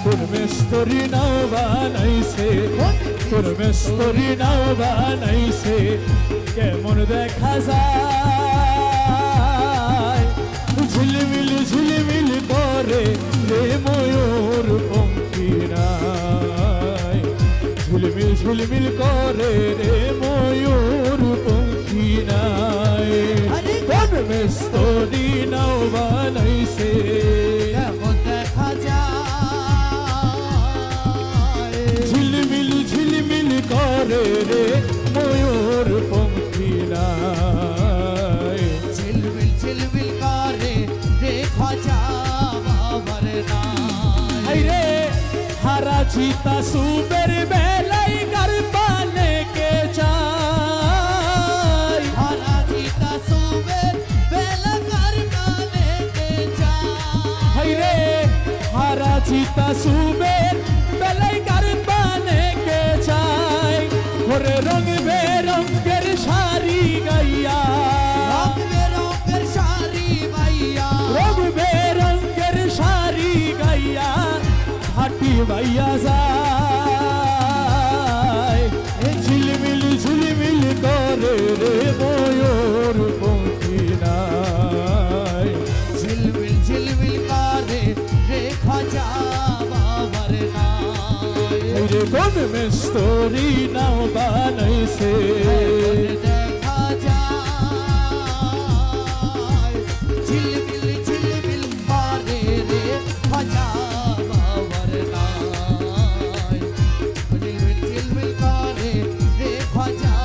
কোন মিস্ত্রি নাও বানাইছে, কোন মিস্ত্রি নাও বানাইছে, কেমন দেখা যায় ঝিলমিল ঝিলমিল করে রে ময়ূর পঙ্খী নাই, ঝিলমিল ঝিলমিল করে রে ময়ূর পঙ্খী নাই। কোন মিস্ত্রি নাও বানাইছে, কেমন দেখা যায় ঝিলমিল ঝিলমিল করে রে ময়ূর পঙ্খী নাই, ঝিলমিল ঝিলমিল করে রে খাজা বাবার নাই। রে হারা চিতা সুবের বেলাই কারবানে কে চাই, হারা জিতা সুবের বেলা কারবানে কে চাই। রে হারা চিতা সুবের বেলাই কারবানে কে চাই, ওরে রং বেরঙ্গের শাড়ি গাইয়া, রং বেরঙের শাড়ি বাইয়া, রং বেরঙ্গের শাড়ি গাইয়া হাঁটি বাইয়া যায়, ঝিলমিল ঝিলমিল করে রে ময়ূর পঙ্খী নাই, ঝিলমিল ঝিলমিল করে রে খাজা বাবার নাই। রে কোন মিস্ত্রি নাও বানাইছে, দেখা যায় ঝিলমিল ঝিলমিল করে রে খাজা বাবার নাই। ঝিলমিল ঝিলমিল করে রে খাজা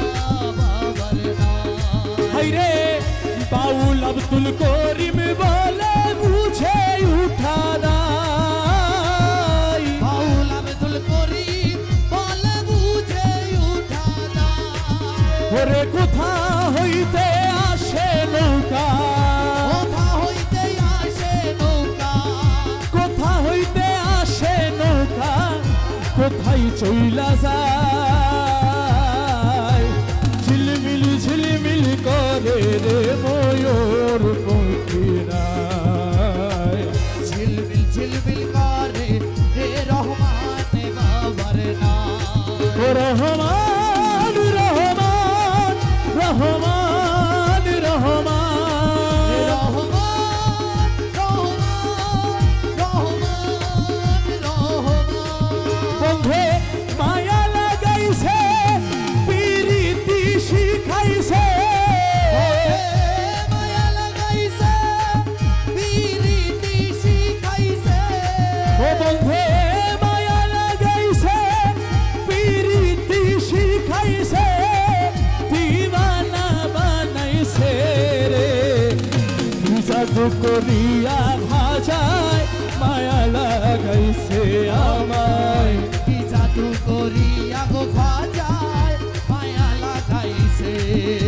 বাবার নাই। রে বাউল আব্দুল করিম বলে বুঝে উঠা নাই, বাউল আব্দুল করিম বলে বুঝে উঠা নাই। ওরে কোথা হইতে আসে নৌকা, কোথা হইতে আসে নৌকা, কোথা হইতে আসে নৌকা, কোথায় চইলা যায়, ঝিলমিল ঝিলমিল করে রে ময়ূর পঙ্খী নাই, ঝিলমিল ঝিলমিল করে রে রহমান বাবার নাই। ও রহমান রহমান রহমান রহমান, রহমান রহমান রহমান রহমান। বন্ধে মায়া লাগাইছে পিরিতি শিখাইছে, মায়া লাগাইছে পিরিতি শিখাইছে। ও বন্ধে মায়া লাগাইছে পিরিতি শিখাইছে, দিওয়ানা বানাইছে রে, জাদু করিয়া ভাজায় মায়া লাগাইছে আমায়, কি জাদু করিয়া গো খাজায় মায়া লাগাইছে।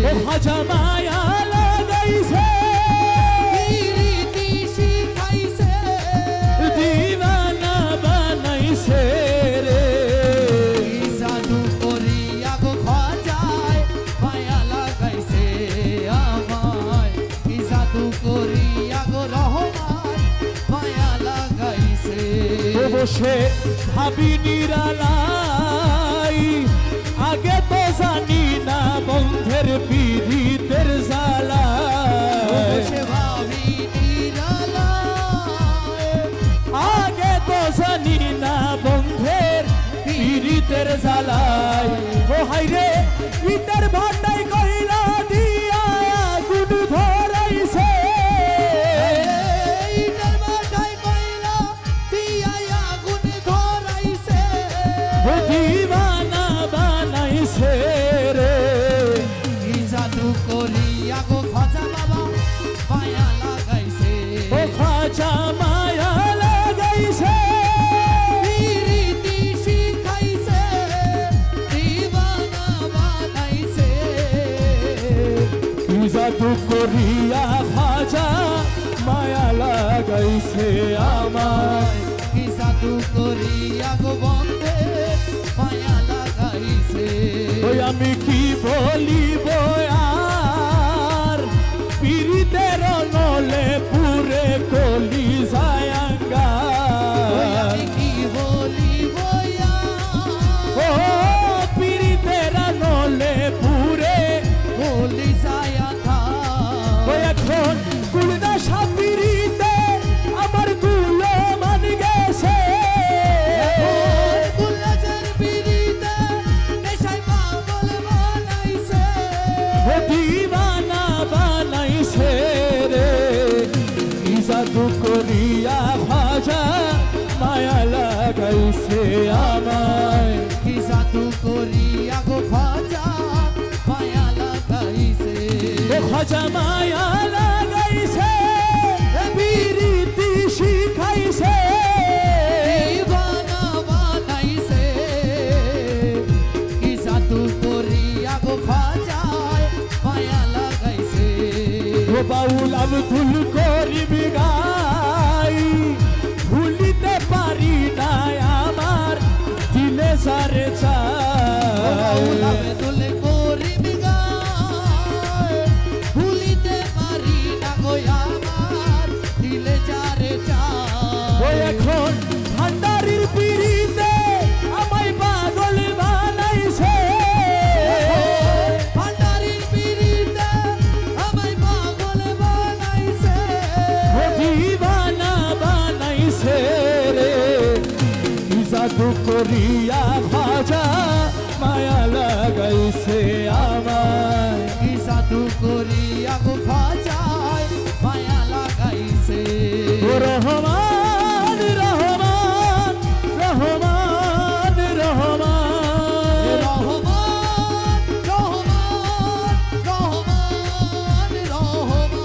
ও ভাজা মায়া লাগাইছে, পিরিতি শিখাইছে। দিওয়ানা বানাইছে রে, কি জাদু করিয়া গো খাজায় মায়া লাগাইছে আমায়। কি জাদু করিয়া গো রহমান মায়া লাগাইছে। ও বসে ভাবি নিরালাই, আগে তো জানি না বন্ধের পীড়িতের জ্বালা, বসে ভাবি নিরালায়, আগে তো জানি না বন্ধের পীড়িতের জ্বালায়, ও হাইরে ইটার ভান্ডাই কইলা দিয়া আগুন ধরাইছে, ইটার ভাটায় কয়লা দিয়া আগুন ধরাইছে। ও দিওয়ানা বানাইছে রে, কি জাদু করিয়া গো খাজা বাবা মায়া লাগাইছে। ও খাজা মায়া লাগাইছে, পিরিতি শিখাইছে, দিওয়ানা বানাইছে। কি জাদু করিয়া খাজা মায়া লাগাইছে আমায়, কি জাদু করিয়া গো বন্ধে মায়া লাগাইছে। ওই আমি কি বলিব আর পীড়িতের নলে পুরে কলি যায় ওই আমি কি লাগাইছে আমায় কি জাদু করিয়া গো খাজা মায়া লাগাইছে ও খাজা মায়া লাগাইছে পিরিতি শিখাইছে দিবানা বানাইছে কি জাদু করিয়া গো খাজা মায়া লাগাইছে ও বাউল আব্দুল করিম গাই ভুলিতে পারি না আমার দিলে সারে বাউল চায় আব্দুল করিম গায় ভুলিতে পারি না গো আমার দিলে যারে ও চায় এখন ভান্ডারির পিড়িতে আমায় পাগল বানাইছে ভান্ডারির পিড়িতে আমায় পাগল বানাইছে ও দিবানা বানাইছে রে কি জাদু করিয়া খাজা মায়া লাগাইছে আমায় কি জাদু করিয়া গো খাজা